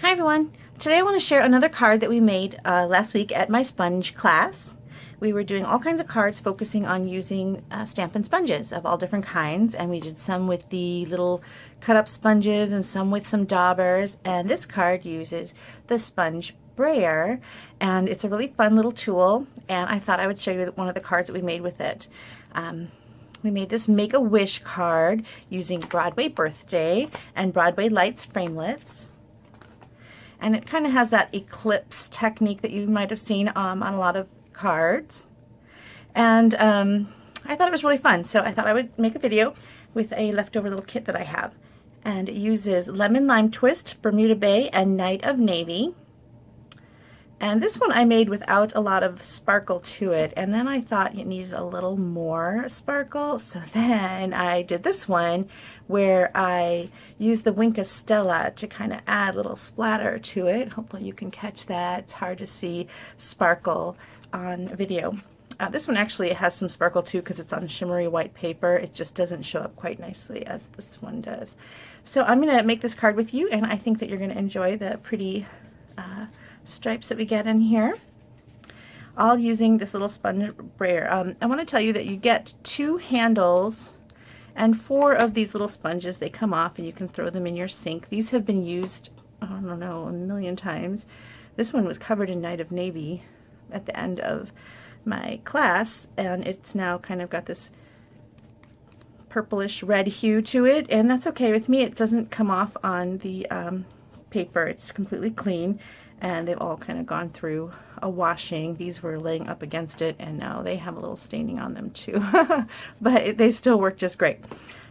Hi everyone! Today I want to share another card that we made last week at my sponge class. We were doing all kinds of cards focusing on using Stampin' sponges of all different kinds, and we did some with the little cut up sponges and some with some daubers, and this card uses the sponge Brayer, and it's a really fun little tool, and I thought I would show you one of the cards that we made with it. We made this Make-A-Wish card using Broadway Birthday and Broadway Lights framelits. And it kind of has that eclipse technique that you might have seen on a lot of cards. And I thought it was really fun, so I thought I would make a video with a leftover little kit that I have. And it uses Lemon Lime Twist, Bermuda Bay, and Night of Navy. And this one I made without a lot of sparkle to it, and then I thought it needed a little more sparkle, so then I did this one where I used the Wink of Stella to kind of add a little splatter to it. Hopefully you can catch that. It's hard to see sparkle on video. This one actually has some sparkle too because it's on shimmery white paper. It just doesn't show up quite nicely as this one does. So I'm going to make this card with you, and I think that you're going to enjoy the pretty stripes that we get in here, all using this little sponge brayer. I want to tell you that you get 2 handles and 4 of these little sponges. They come off and you can throw them in your sink. These have been used, I don't know, a million times. This one was covered in Night of Navy at the end of my class, and it's now kind of got this purplish red hue to it, and that's okay with me. It doesn't come off on the paper. It's completely clean, and they've all kind of gone through a washing. These were laying up against it, and now they have a little staining on them too. But they still work just great.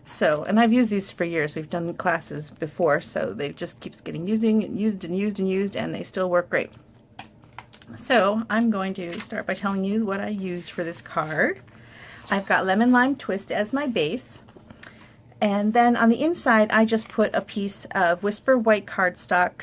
So, and I've used these for years. We've done classes before, so they just keeps getting used, and they still work great. So I'm going to start by telling you what I used for this card. I've got Lemon Lime Twist as my base, and then on the inside I just put a piece of Whisper white cardstock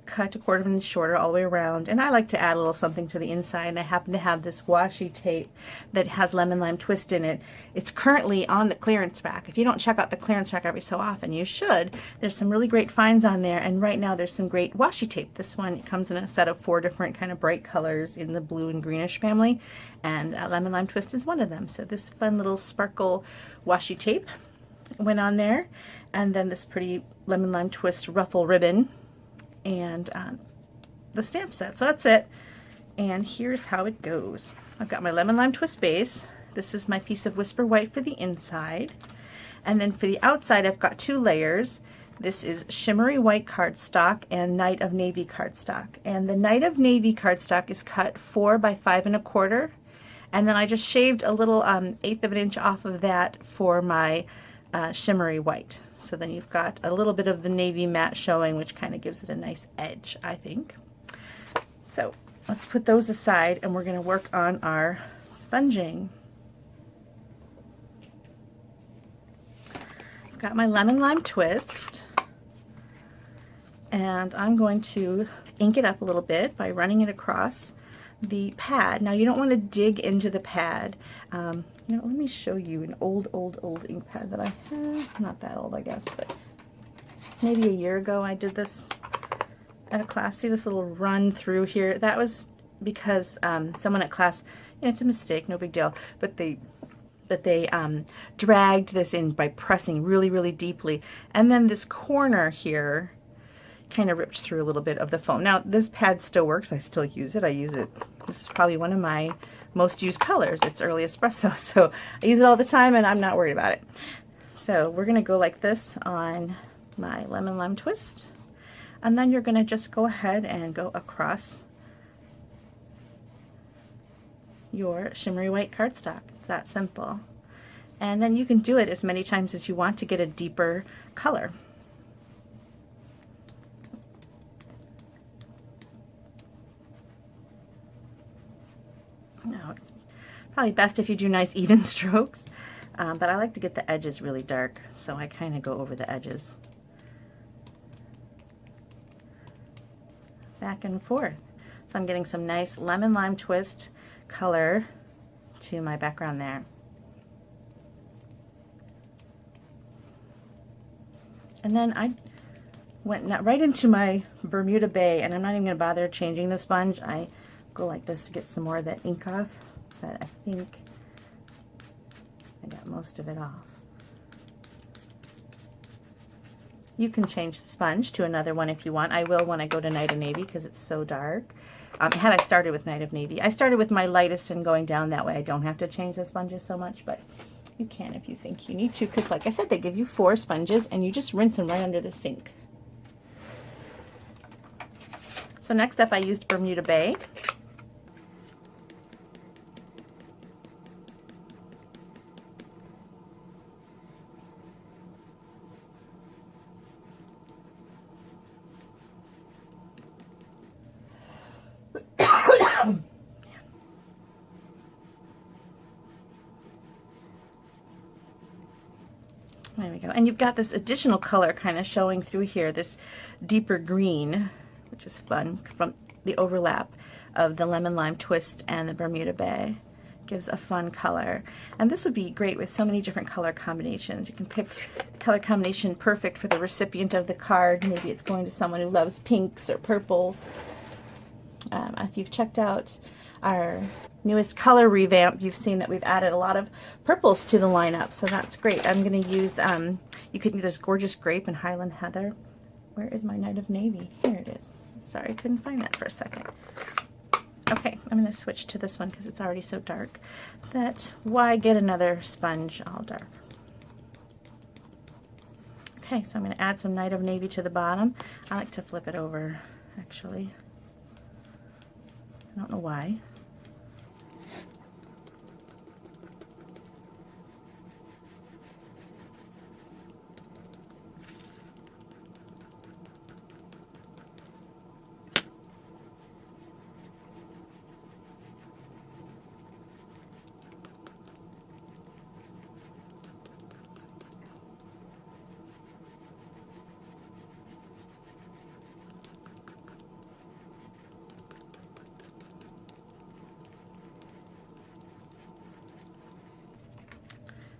cut 1/4 of an inch shorter all the way around, and I like to add a little something to the inside, and I happen to have this washi tape that has Lemon Lime Twist in it. It's currently on the clearance rack. If you don't check out the clearance rack every so often, you should. There's some really great finds on there, and right now there's some great washi tape. This one comes in a set of 4 different kind of bright colors in the blue and greenish family, and Lemon Lime Twist is one of them. So this fun little sparkle washi tape went on there, and then this pretty Lemon Lime Twist ruffle ribbon, and the stamp set. So that's it, and here's how it goes. I've got my Lemon Lime Twist base. This is my piece of Whisper White for the inside, and then for the outside I've got 2 layers. This is shimmery white cardstock and Night of Navy cardstock, and the Night of Navy cardstock is cut 4 by 5 1/4, and then I just shaved a little 1/8 of an inch off of that for my shimmery white. So then you've got a little bit of the navy matte showing, which kind of gives it a nice edge, I think. So let's put those aside, and we're going to work on our sponging. I've got my Lemon Lime Twist, and I'm going to ink it up a little bit by running it across the pad. Now you don't want to dig into the pad. You know, let me show you an old ink pad that I have. Not that old, I guess, but maybe a year ago I did this at a class. See this little run through here? That was because someone at class, you know, it's a mistake, no big deal, but they dragged this in by pressing really deeply, and then this corner here kind of ripped through a little bit of the foam. Now this pad still works. I still use it. I use it. This is probably one of my most used colors. It's early espresso, so I use it all the time, and I'm not worried about it. So we're going to go like this on my Lemon Lime Twist, and then you're going to just go ahead and go across your shimmery white cardstock. It's that simple. And then you can do it as many times as you want to get a deeper color. Now it's probably best if you do nice even strokes, but I like to get the edges really dark, so I kind of go over the edges back and forth. So I'm getting some nice Lemon Lime Twist color to my background there. And then I went right into my Bermuda Bay, and I'm not even going to bother changing the sponge. I go like this to get some more of that ink off, but I think I got most of it off. You can change the sponge to another one if you want. I will when I go to Night of Navy because it's so dark. Had I started with Night of Navy, I started with my lightest and going down, that way I don't have to change the sponges so much, but you can if you think you need to, because like I said, they give you 4 sponges and you just rinse them right under the sink. So next up I used Bermuda Bay. There we go. And you've got this additional color kind of showing through here, this deeper green, which is fun, from the overlap of the lemon lime twist and the Bermuda Bay. Gives a fun color. And this would be great with so many different color combinations. You can pick the color combination perfect for the recipient of the card. Maybe it's going to someone who loves pinks or purples. If you've checked out our newest color revamp, you've seen that we've added a lot of purples to the lineup, so that's great. I'm going to use, you could use this Gorgeous Grape and Highland Heather. Where is my Night of Navy? Here it is. Sorry, I couldn't find that for a second. Okay, I'm going to switch to this one because it's already so dark. That's why get another sponge all dark. Okay, so I'm going to add some Night of Navy to the bottom. I like to flip it over, actually. I don't know why.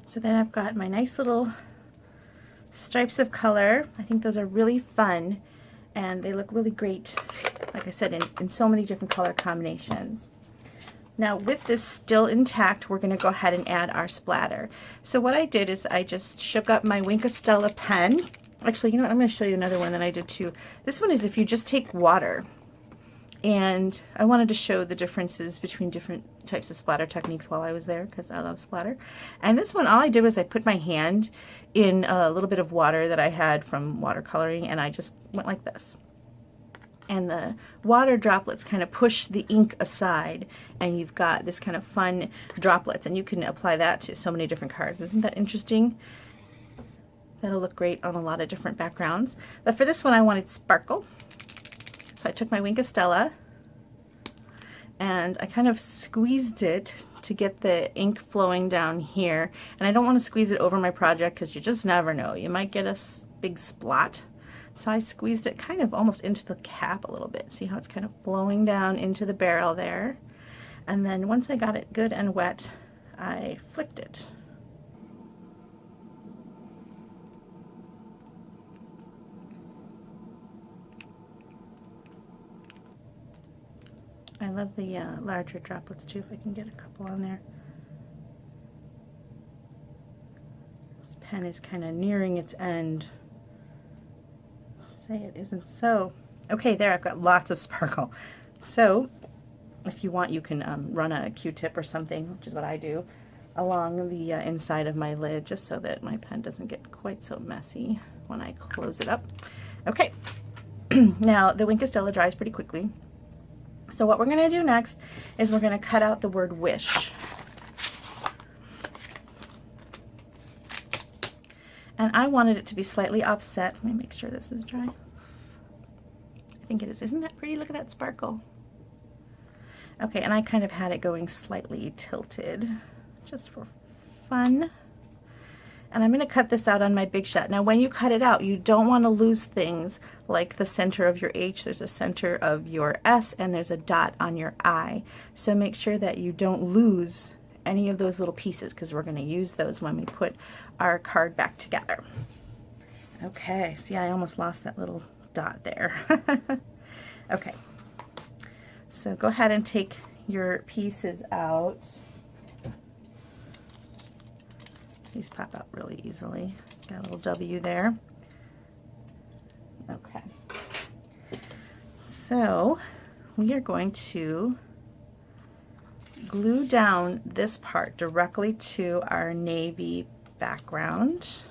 So then I've got my nice little stripes of color. I think those are really fun and they look really great, like I said, in so many different color combinations. Now with this still intact, we're going to go ahead and add our splatter. So what I did is I just shook up my Wink of Stella pen. Actually, you know what, I'm going to show you another one that I did too. This one is if you just take water, and I wanted to show the differences between different types of splatter techniques while I was there, because I love splatter. And this one, all I did was I put my hand in a little bit of water that I had from watercoloring, and I just went like this. And the water droplets kind of push the ink aside, and you've got this kind of fun droplets, and you can apply that to so many different cards. Isn't that interesting? That'll look great on a lot of different backgrounds. But for this one, I wanted sparkle. So I took my Wink of Stella and I kind of squeezed it to get the ink flowing down here. And I don't want to squeeze it over my project because you just never know. You might get a big splot. So I squeezed it kind of almost into the cap a little bit. See how it's kind of flowing down into the barrel there. And then once I got it good and wet, I flicked it. I love the larger droplets too, if I can get a couple on there. This pen is kind of nearing its end. Say it isn't so. Okay, there, I've got lots of sparkle. So, if you want, you can run a Q-tip or something, which is what I do, along the inside of my lid, just so that my pen doesn't get quite so messy when I close it up. Okay, now the Wink of Stella dries pretty quickly. So what we're going to do next is we're going to cut out the word wish. And I wanted it to be slightly offset. Let me make sure this is dry. I think it is. Isn't that pretty? Look at that sparkle. Okay, and I kind of had it going slightly tilted just for fun. And I'm going to cut this out on my Big Shot. Now when you cut it out, you don't want to lose things like the center of your H, there's a center of your S, and there's a dot on your I. So make sure that you don't lose any of those little pieces, because we're going to use those when we put our card back together. Okay, see, I almost lost that little dot there. Okay, so go ahead and take your pieces out. These pop out really easily. Got a little W there. Okay, so we are going to glue down this part directly to our navy background.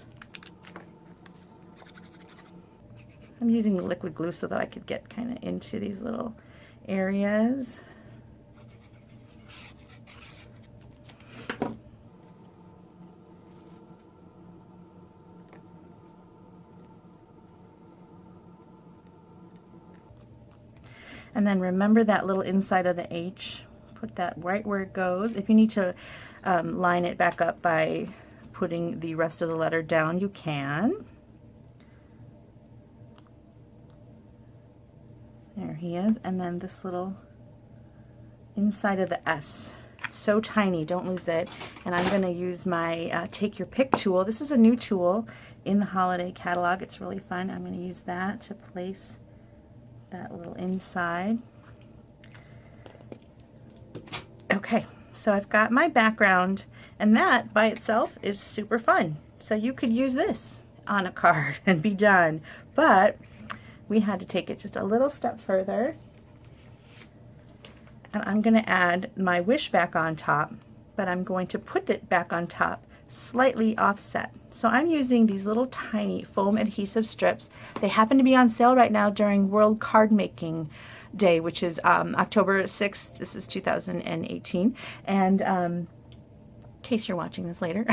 I'm using liquid glue so that I could get kind of into these little areas. And then remember that little inside of the H. Put that right where it goes. If you need to line it back up by putting the rest of the letter down, you can. There he is. And then this little inside of the S. It's so tiny, don't lose it. And I'm going to use my Take Your Pick tool. This is a new tool in the holiday catalog. It's really fun. I'm going to use that to place that little inside. Okay, so I've got my background, and that by itself is super fun. So you could use this on a card and be done, but we had to take it just a little step further, and I'm going to add my wish back on top, but I'm going to put it back on top slightly offset. So I'm using these little tiny foam adhesive strips. They happen to be on sale right now during World Card Making Day, which is October 6th. This is 2018, and in case you're watching this later,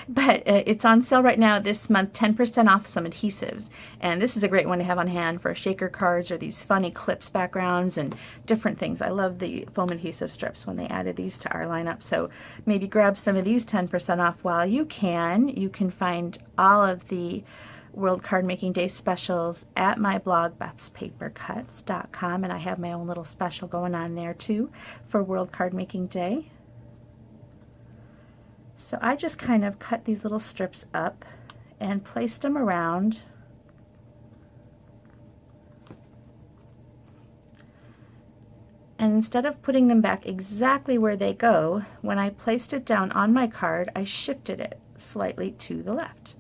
but it's on sale right now this month, 10% off some adhesives, and this is a great one to have on hand for shaker cards or these fun eclipse backgrounds and different things. I love the foam adhesive strips when they added these to our lineup, so maybe grab some of these 10% off while you can. You can find all of the World Card Making Day specials at my blog, bethspapercuts.com, and I have my own little special going on there too for World Card Making Day. So I just kind of cut these little strips up and placed them around. And instead of putting them back exactly where they go, when I placed it down on my card, I shifted it slightly to the left.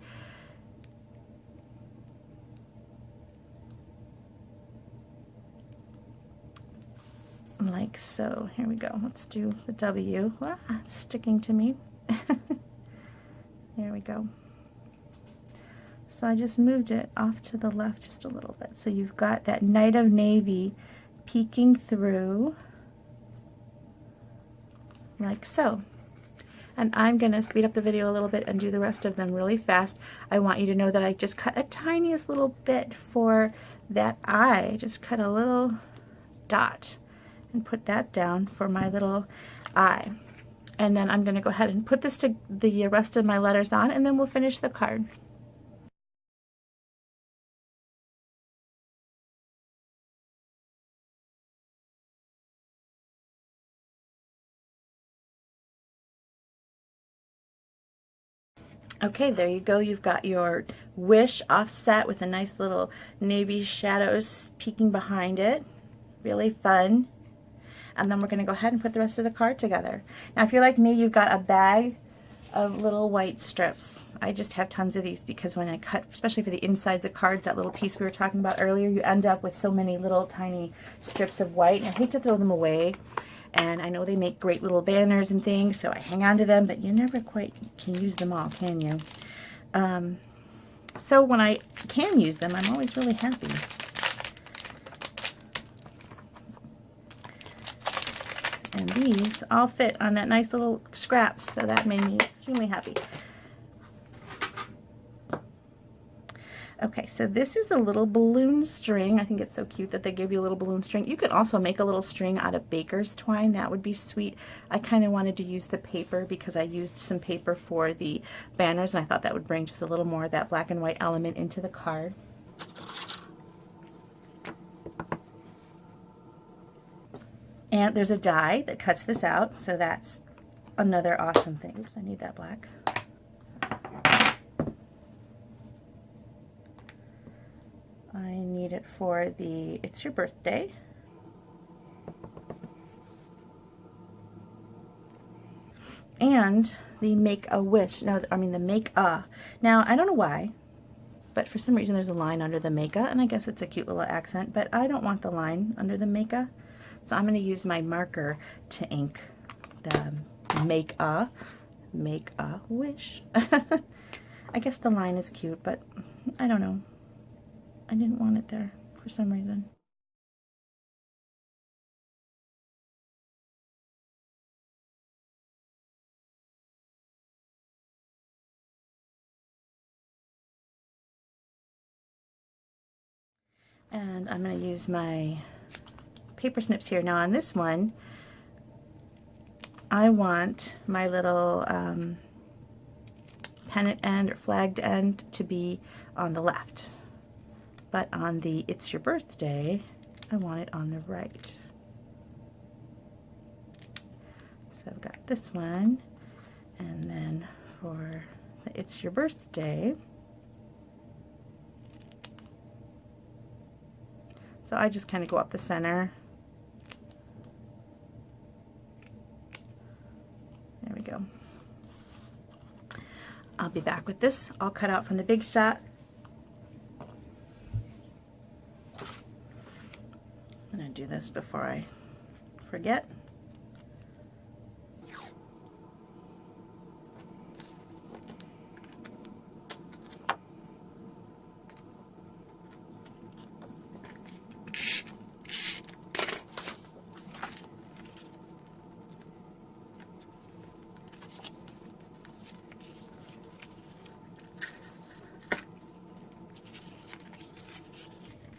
Like so. Here we go. Let's do the W. Ah, it's sticking to me. There we go. So I just moved it off to the left just a little bit. So you've got that night of navy peeking through like so. And I'm going to speed up the video a little bit and do the rest of them really fast. I want you to know that I just cut a tiniest little bit for that eye. Just cut a little dot and put that down for my little eye. And then I'm going to go ahead and put this to the rest of my letters on, and then we'll finish the card. Okay, there you go. You've got your wish offset with a nice little navy shadows peeking behind it. Really fun. And then we're going to go ahead and put the rest of the card together. Now if you're like me, you've got a bag of little white strips. I just have tons of these because when I cut, especially for the insides of cards, that little piece we were talking about earlier, you end up with so many little tiny strips of white. And I hate to throw them away. And I know they make great little banners and things, so I hang on to them, but you never quite can use them all, can you? So when I can use them, I'm always really happy. And these all fit on that nice little scraps, so that made me extremely happy. Okay, so this is a little balloon string. I think it's so cute that they give you a little balloon string. You could also make a little string out of baker's twine. That would be sweet. I kind of wanted to use the paper because I used some paper for the banners, and I thought that would bring just a little more of that black and white element into the card. And there's a die that cuts this out, so that's another awesome thing. Oops, I need that black. need it for the It's Your Birthday. And the Make-A-Wish. No, I mean the Make-A. Now, I don't know why, but for some reason there's a line under the Make-A, and I guess it's a cute little accent, but I don't want the line under the Make-A. So I'm going to use my marker to ink the Make-A-Wish. I guess the line is cute, but I don't know. I didn't want it there for some reason. And I'm going to use my paper snips here. Now on this one, I want my little pennant end or flagged end to be on the left. But on the It's Your Birthday, I want it on the right. So I've got this one, and then for the It's Your Birthday, so I just kind of go up the center. There we go. I'll be back with this all cut out from the Big Shot. I'm going to do this before I forget.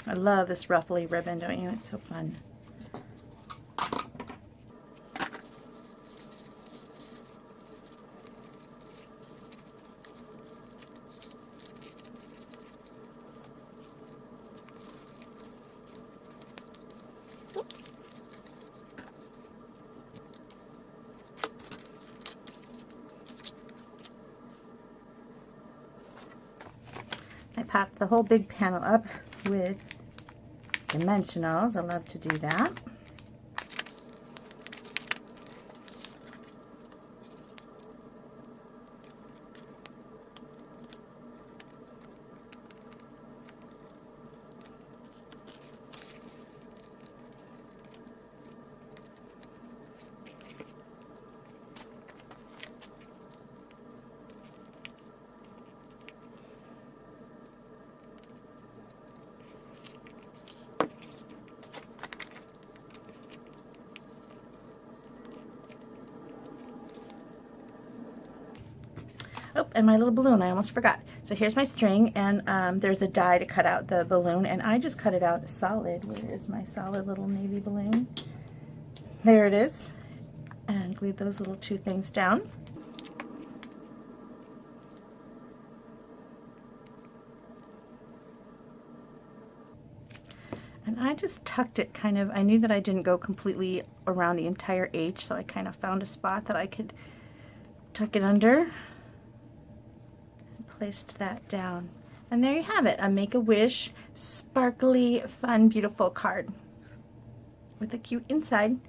I love this ruffly ribbon, don't you? It's so fun. I popped the whole big panel up with dimensionals. I love to do that. Oh, and my little balloon, I almost forgot. So here's my string, and there's a die to cut out the balloon, and I just cut it out solid. Where is my solid little navy balloon? There it is. And glued those little two things down. And I just tucked it kind of, I knew that I didn't go completely around the entire H, so I kind of found a spot that I could tuck it under. Placed that down, and there you have it, a Make-A-Wish sparkly, fun, beautiful card with a cute inside.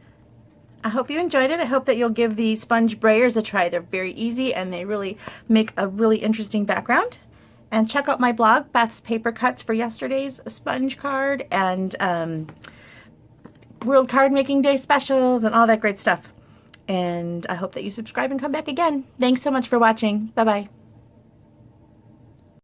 I hope you enjoyed it. I hope that you'll give the sponge brayers a try. They're very easy and they really make a really interesting background. And check out my blog, Beth's Paper Cuts, for yesterday's sponge card and World Card Making Day specials and all that great stuff. And I hope that you subscribe and come back again. Thanks so much for watching. Bye-bye.